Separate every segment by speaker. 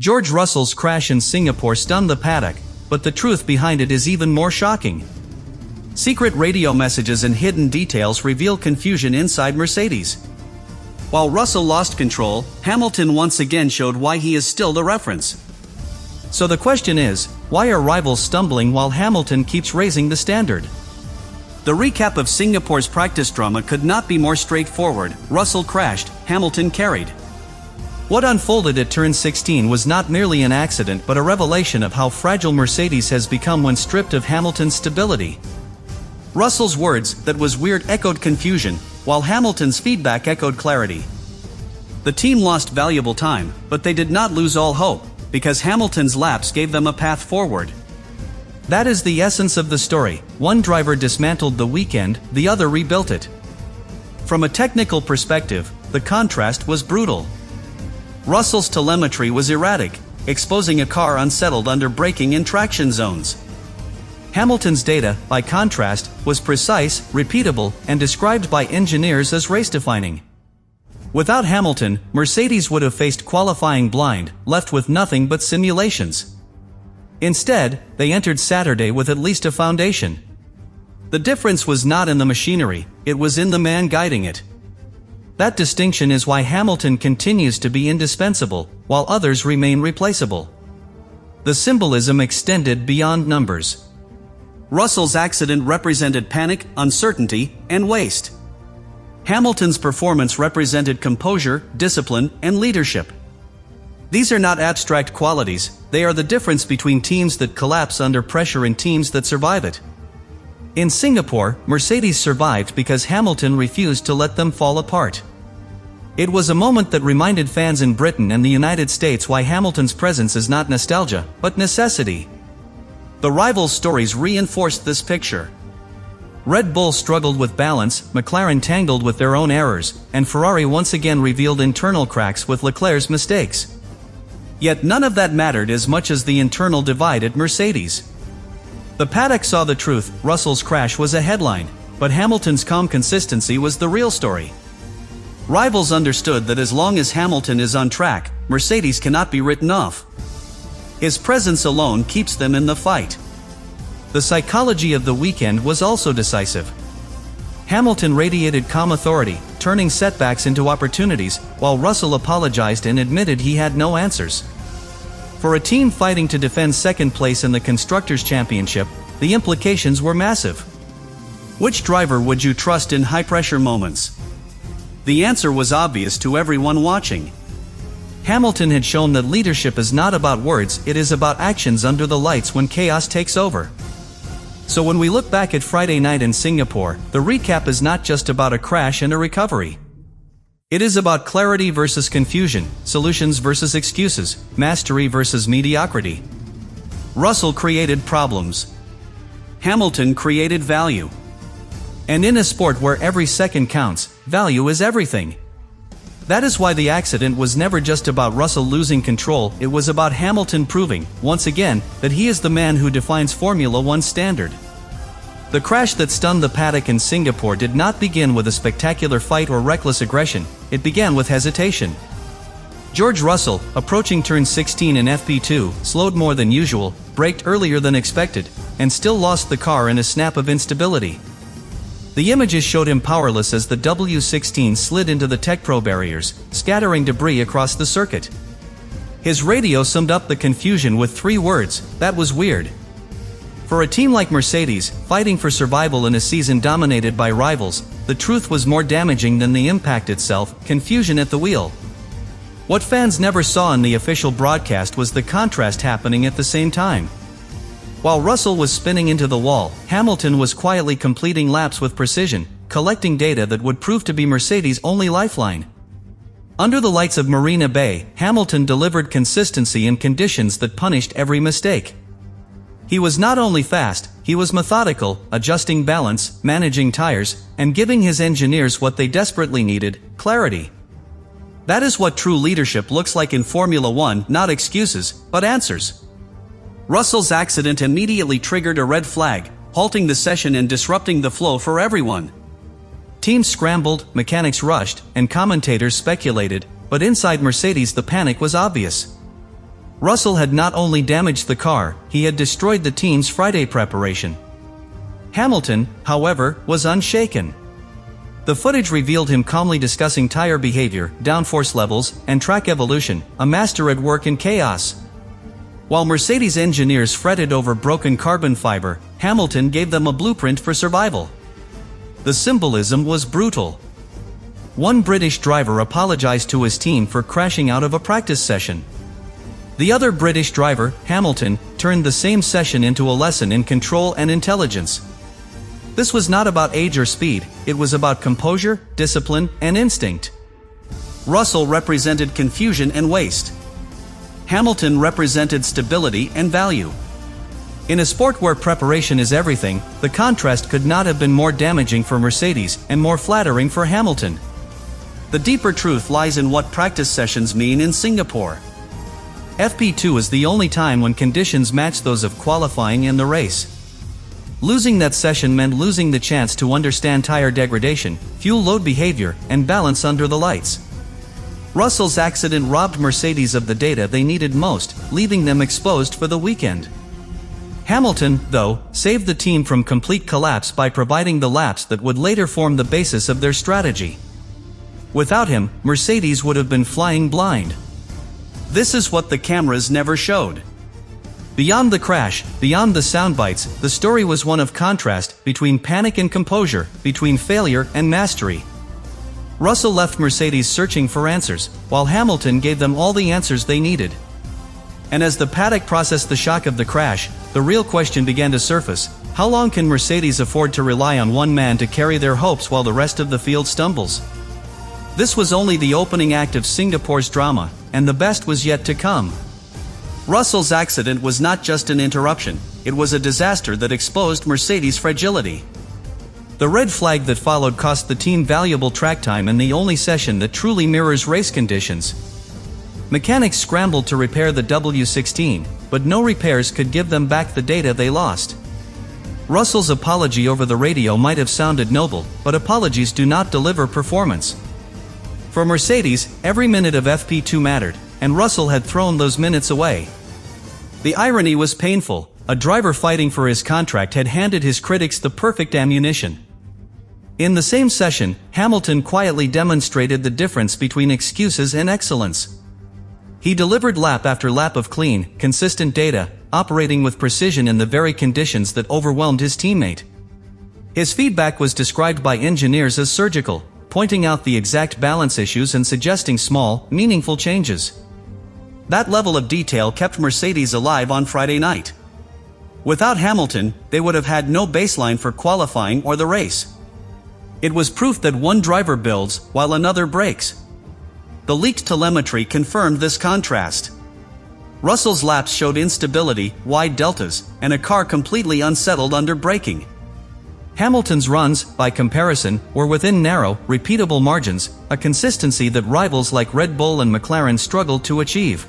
Speaker 1: George Russell's crash in Singapore stunned the paddock, but the truth behind it is even more shocking. Secret radio messages and hidden details reveal confusion inside Mercedes. While Russell lost control, Hamilton once again showed why he is still the reference. So the question is, why are rivals stumbling while Hamilton keeps raising the standard? The recap of Singapore's practice drama could not be more straightforward. Russell crashed, Hamilton carried. What unfolded at turn 16 was not merely an accident but a revelation of how fragile Mercedes has become when stripped of Hamilton's stability. Russell's words, "That was weird," echoed confusion, while Hamilton's feedback echoed clarity. The team lost valuable time, but they did not lose all hope, because Hamilton's laps gave them a path forward. That is the essence of the story. One driver dismantled the weekend, the other rebuilt it. From a technical perspective, the contrast was brutal. Russell's telemetry was erratic, exposing a car unsettled under braking and traction zones. Hamilton's data, by contrast, was precise, repeatable, and described by engineers as race-defining. Without Hamilton, Mercedes would have faced qualifying blind, left with nothing but simulations. Instead, they entered Saturday with at least a foundation. The difference was not in the machinery, it was in the man guiding it. That distinction is why Hamilton continues to be indispensable, while others remain replaceable. The symbolism extended beyond numbers. Russell's accident represented panic, uncertainty, and waste. Hamilton's performance represented composure, discipline, and leadership. These are not abstract qualities, they are the difference between teams that collapse under pressure and teams that survive it. In Singapore, Mercedes survived because Hamilton refused to let them fall apart. It was a moment that reminded fans in Britain and the United States why Hamilton's presence is not nostalgia, but necessity. The rivals' stories reinforced this picture. Red Bull struggled with balance, McLaren tangled with their own errors, and Ferrari once again revealed internal cracks with Leclerc's mistakes. Yet none of that mattered as much as the internal divide at Mercedes. The paddock saw the truth. Russell's crash was a headline, but Hamilton's calm consistency was the real story. Rivals understood that as long as Hamilton is on track, Mercedes cannot be written off. His presence alone keeps them in the fight. The psychology of the weekend was also decisive. Hamilton radiated calm authority, turning setbacks into opportunities, while Russell apologized and admitted he had no answers. For a team fighting to defend second place in the Constructors' Championship, the implications were massive. Which driver would you trust in high-pressure moments? The answer was obvious to everyone watching. Hamilton had shown that leadership is not about words, it is about actions under the lights when chaos takes over. So when we look back at Friday night in Singapore, the recap is not just about a crash and a recovery. It is about clarity versus confusion, solutions versus excuses, mastery versus mediocrity. Russell created problems. Hamilton created value. And in a sport where every second counts, value is everything. That is why the accident was never just about Russell losing control, it was about Hamilton proving, once again, that he is the man who defines Formula One standard. The crash that stunned the paddock in Singapore did not begin with a spectacular fight or reckless aggression, it began with hesitation. George Russell, approaching turn 16 in FP2, slowed more than usual, braked earlier than expected, and still lost the car in a snap of instability. The images showed him powerless as the W16 slid into the Tech Pro barriers, scattering debris across the circuit. His radio summed up the confusion with 3 words: "That was weird." For a team like Mercedes, fighting for survival in a season dominated by rivals, the truth was more damaging than the impact itself: confusion at the wheel. What fans never saw in the official broadcast was the contrast happening at the same time. While Russell was spinning into the wall, Hamilton was quietly completing laps with precision, collecting data that would prove to be Mercedes' only lifeline. Under the lights of Marina Bay, Hamilton delivered consistency in conditions that punished every mistake. He was not only fast, he was methodical, adjusting balance, managing tires, and giving his engineers what they desperately needed: clarity. That is what true leadership looks like in Formula One, not excuses, but answers. Russell's accident immediately triggered a red flag, halting the session and disrupting the flow for everyone. Teams scrambled, mechanics rushed, and commentators speculated, but inside Mercedes the panic was obvious. Russell had not only damaged the car, he had destroyed the team's Friday preparation. Hamilton, however, was unshaken. The footage revealed him calmly discussing tire behavior, downforce levels, and track evolution, a master at work in chaos. While Mercedes engineers fretted over broken carbon fiber, Hamilton gave them a blueprint for survival. The symbolism was brutal. One British driver apologized to his team for crashing out of a practice session. The other British driver, Hamilton, turned the same session into a lesson in control and intelligence. This was not about age or speed, it was about composure, discipline, and instinct. Russell represented confusion and waste. Hamilton represented stability and value. In a sport where preparation is everything, the contrast could not have been more damaging for Mercedes and more flattering for Hamilton. The deeper truth lies in what practice sessions mean in Singapore. FP2 is the only time when conditions match those of qualifying and the race. Losing that session meant losing the chance to understand tire degradation, fuel load behavior, and balance under the lights. Russell's accident robbed Mercedes of the data they needed most, leaving them exposed for the weekend. Hamilton, though, saved the team from complete collapse by providing the laps that would later form the basis of their strategy. Without him, Mercedes would have been flying blind. This is what the cameras never showed. Beyond the crash, beyond the soundbites, the story was one of contrast, between panic and composure, between failure and mastery. Russell left Mercedes searching for answers, while Hamilton gave them all the answers they needed. And as the paddock processed the shock of the crash, the real question began to surface: how long can Mercedes afford to rely on one man to carry their hopes while the rest of the field stumbles? This was only the opening act of Singapore's drama, and the best was yet to come. Russell's accident was not just an interruption, it was a disaster that exposed Mercedes' fragility. The red flag that followed cost the team valuable track time in the only session that truly mirrors race conditions. Mechanics scrambled to repair the W16, but no repairs could give them back the data they lost. Russell's apology over the radio might have sounded noble, but apologies do not deliver performance. For Mercedes, every minute of FP2 mattered, and Russell had thrown those minutes away. The irony was painful. A driver fighting for his contract had handed his critics the perfect ammunition. In the same session, Hamilton quietly demonstrated the difference between excuses and excellence. He delivered lap after lap of clean, consistent data, operating with precision in the very conditions that overwhelmed his teammate. His feedback was described by engineers as surgical, pointing out the exact balance issues and suggesting small, meaningful changes. That level of detail kept Mercedes alive on Friday night. Without Hamilton, they would have had no baseline for qualifying or the race. It was proof that one driver builds while another breaks. The leaked telemetry confirmed this contrast. Russell's laps showed instability, wide deltas, and a car completely unsettled under braking. Hamilton's runs, by comparison, were within narrow, repeatable margins, a consistency that rivals like Red Bull and McLaren struggled to achieve.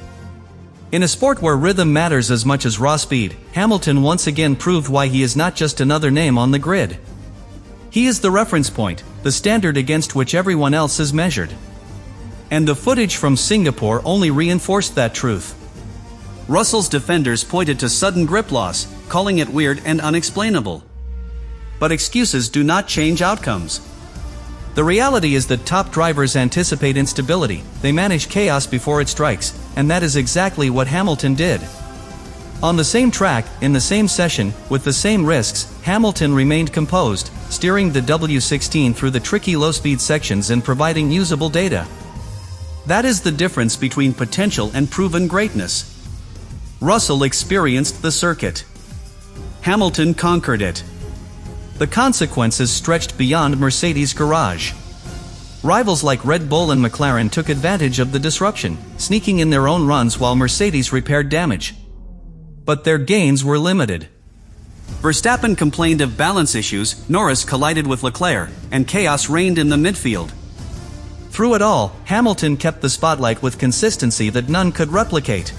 Speaker 1: In a sport where rhythm matters as much as raw speed, Hamilton once again proved why he is not just another name on the grid. He is the reference point, the standard against which everyone else is measured. And the footage from Singapore only reinforced that truth. Russell's defenders pointed to sudden grip loss, calling it weird and unexplainable. But excuses do not change outcomes. The reality is that top drivers anticipate instability, they manage chaos before it strikes, and that is exactly what Hamilton did. On the same track, in the same session, with the same risks, Hamilton remained composed, steering the W16 through the tricky low-speed sections and providing usable data. That is the difference between potential and proven greatness. Russell experienced the circuit. Hamilton conquered it. The consequences stretched beyond Mercedes' garage. Rivals like Red Bull and McLaren took advantage of the disruption, sneaking in their own runs while Mercedes repaired damage. But their gains were limited. Verstappen complained of balance issues, Norris collided with Leclerc, and chaos reigned in the midfield. Through it all, Hamilton kept the spotlight with consistency that none could replicate.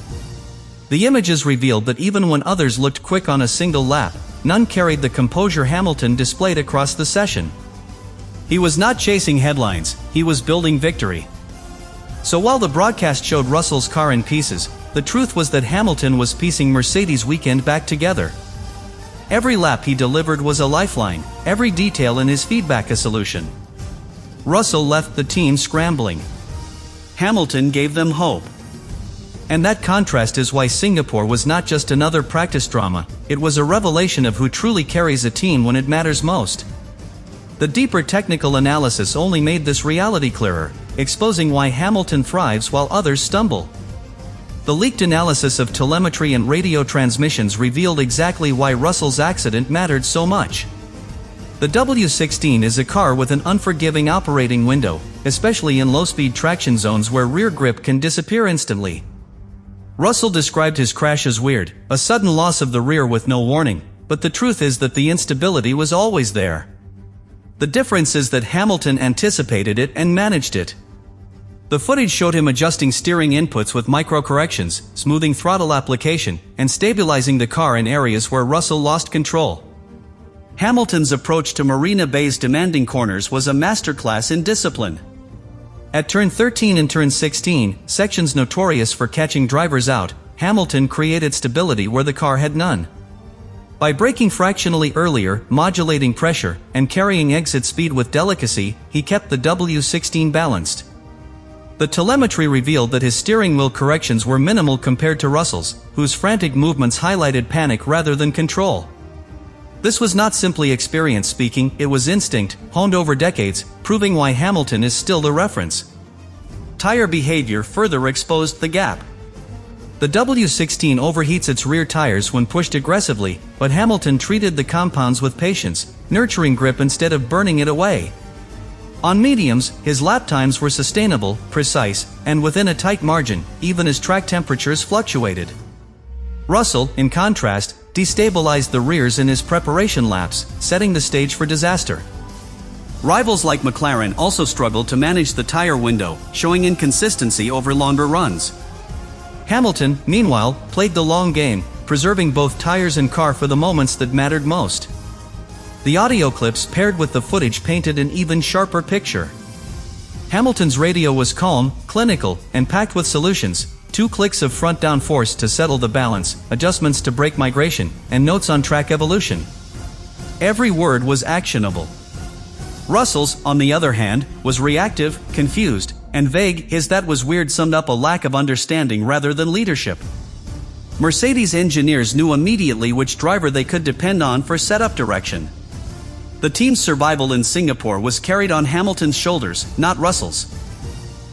Speaker 1: The images revealed that even when others looked quick on a single lap, none carried the composure Hamilton displayed across the session. He was not chasing headlines, he was building victory. So while the broadcast showed Russell's car in pieces, The truth was that Hamilton was piecing Mercedes' weekend back together. Every lap he delivered was a lifeline, every detail in his feedback a solution. Russell left the team scrambling. Hamilton gave them hope. And that contrast is why Singapore was not just another practice drama, it was a revelation of who truly carries a team when it matters most. The deeper technical analysis only made this reality clearer, exposing why Hamilton thrives while others stumble. The leaked analysis of telemetry and radio transmissions revealed exactly why Russell's accident mattered so much. The W16 is a car with an unforgiving operating window, especially in low-speed traction zones where rear grip can disappear instantly. Russell described his crash as weird, a sudden loss of the rear with no warning, but the truth is that the instability was always there. The difference is that Hamilton anticipated it and managed it. The footage showed him adjusting steering inputs with micro-corrections, smoothing throttle application, and stabilizing the car in areas where Russell lost control. Hamilton's approach to Marina Bay's demanding corners was a masterclass in discipline. At turn 13 and turn 16, sections notorious for catching drivers out, Hamilton created stability where the car had none. By braking fractionally earlier, modulating pressure, and carrying exit speed with delicacy, he kept the W16 balanced. The telemetry revealed that his steering wheel corrections were minimal compared to Russell's, whose frantic movements highlighted panic rather than control. This was not simply experience speaking, it was instinct, honed over decades, proving why Hamilton is still the reference. Tire behavior further exposed the gap. The W16 overheats its rear tires when pushed aggressively, but Hamilton treated the compounds with patience, nurturing grip instead of burning it away. On mediums, his lap times were sustainable, precise, and within a tight margin, even as track temperatures fluctuated. Russell, in contrast, destabilized the rears in his preparation laps, setting the stage for disaster. Rivals like McLaren also struggled to manage the tire window, showing inconsistency over longer runs. Hamilton, meanwhile, played the long game, preserving both tires and car for the moments that mattered most. The audio clips paired with the footage painted an even sharper picture. Hamilton's radio was calm, clinical, and packed with solutions: 2 clicks of front-down force to settle the balance, adjustments to brake migration, and notes on track evolution. Every word was actionable. Russell's, on the other hand, was reactive, confused, and vague. His "that was weird" summed up a lack of understanding rather than leadership. Mercedes engineers knew immediately which driver they could depend on for setup direction. The team's survival in Singapore was carried on Hamilton's shoulders, not Russell's.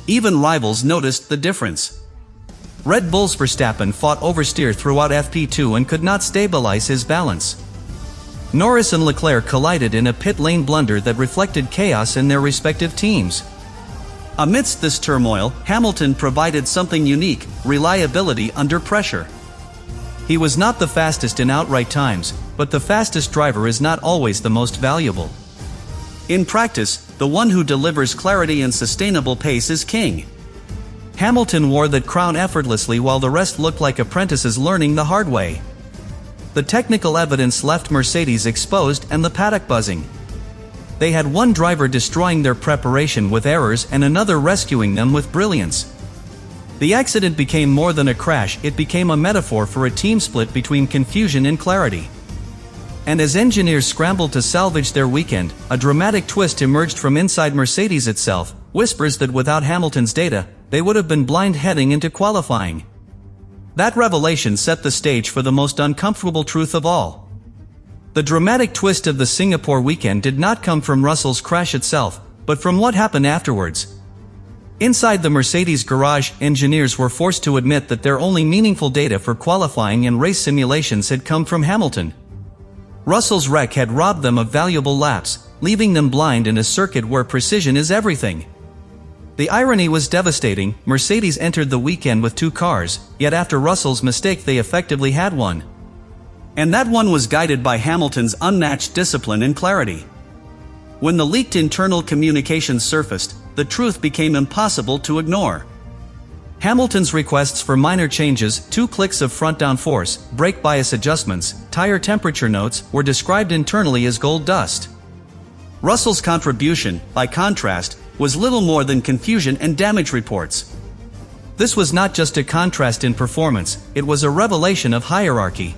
Speaker 1: Even rivals noticed the difference. Red Bull's Verstappen fought oversteer throughout FP2 and could not stabilize his balance. Norris and Leclerc collided in a pit lane blunder that reflected chaos in their respective teams. Amidst this turmoil, Hamilton provided something unique: reliability under pressure. He was not the fastest in outright times, but the fastest driver is not always the most valuable. In practice, the one who delivers clarity and sustainable pace is king. Hamilton wore that crown effortlessly while the rest looked like apprentices learning the hard way. The technical evidence left Mercedes exposed and the paddock buzzing. They had one driver destroying their preparation with errors and another rescuing them with brilliance. The accident became more than a crash, it became a metaphor for a team split between confusion and clarity. And as engineers scrambled to salvage their weekend, a dramatic twist emerged from inside Mercedes itself: whispers that without Hamilton's data, they would have been blind heading into qualifying. That revelation set the stage for the most uncomfortable truth of all. The dramatic twist of the Singapore weekend did not come from Russell's crash itself, but from what happened afterwards. Inside the Mercedes garage, engineers were forced to admit that their only meaningful data for qualifying and race simulations had come from Hamilton. Russell's wreck had robbed them of valuable laps, leaving them blind in a circuit where precision is everything. The irony was devastating. Mercedes entered the weekend with 2 cars, yet after Russell's mistake they effectively had one. And that one was guided by Hamilton's unmatched discipline and clarity. When the leaked internal communications surfaced, the truth became impossible to ignore. Hamilton's requests for minor changes, 2 clicks of front-down force, brake bias adjustments, tire temperature notes, were described internally as gold dust. Russell's contribution, by contrast, was little more than confusion and damage reports. This was not just a contrast in performance, it was a revelation of hierarchy.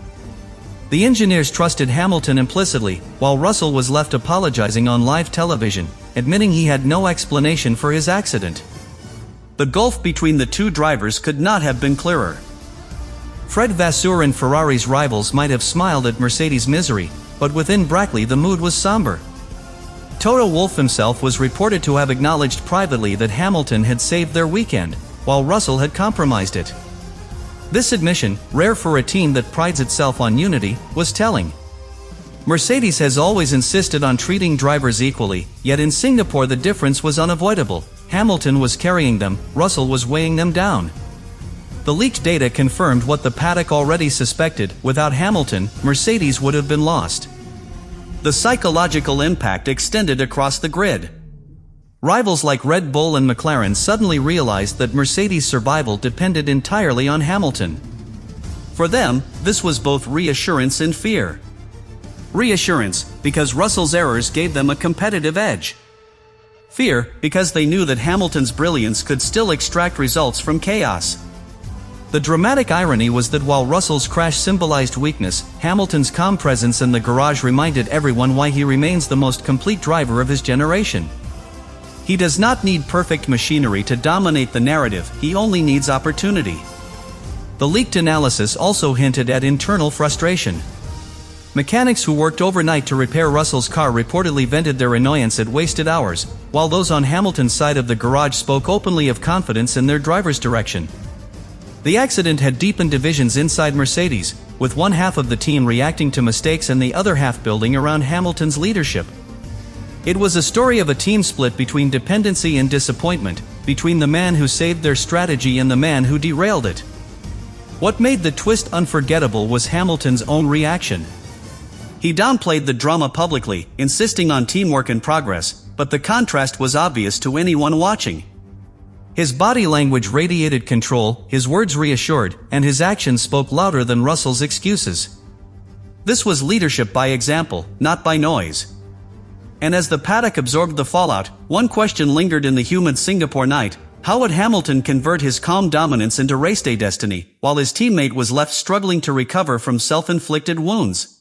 Speaker 1: The engineers trusted Hamilton implicitly, while Russell was left apologizing on live television, admitting he had no explanation for his accident. The gulf between the two drivers could not have been clearer. Fred Vasseur and Ferrari's rivals might have smiled at Mercedes' misery, but within Brackley the mood was somber. Toto Wolff himself was reported to have acknowledged privately that Hamilton had saved their weekend, while Russell had compromised it. This admission, rare for a team that prides itself on unity, was telling. Mercedes has always insisted on treating drivers equally, yet in Singapore the difference was unavoidable. Hamilton was carrying them, Russell was weighing them down. The leaked data confirmed what the paddock already suspected: without Hamilton, Mercedes would have been lost. The psychological impact extended across the grid. Rivals like Red Bull and McLaren suddenly realized that Mercedes' survival depended entirely on Hamilton. For them, this was both reassurance and fear. Reassurance, because Russell's errors gave them a competitive edge. Fear, because they knew that Hamilton's brilliance could still extract results from chaos. The dramatic irony was that while Russell's crash symbolized weakness, Hamilton's calm presence in the garage reminded everyone why he remains the most complete driver of his generation. He does not need perfect machinery to dominate the narrative, he only needs opportunity. The leaked analysis also hinted at internal frustration. Mechanics who worked overnight to repair Russell's car reportedly vented their annoyance at wasted hours, while those on Hamilton's side of the garage spoke openly of confidence in their driver's direction. The accident had deepened divisions inside Mercedes, with one half of the team reacting to mistakes and the other half building around Hamilton's leadership. It was a story of a team split between dependency and disappointment, between the man who saved their strategy and the man who derailed it. What made the twist unforgettable was Hamilton's own reaction. He downplayed the drama publicly, insisting on teamwork and progress, but the contrast was obvious to anyone watching. His body language radiated control, his words reassured, and his actions spoke louder than Russell's excuses. This was leadership by example, not by noise. And as the paddock absorbed the fallout, one question lingered in the humid Singapore night: how would Hamilton convert his calm dominance into race day destiny, while his teammate was left struggling to recover from self-inflicted wounds?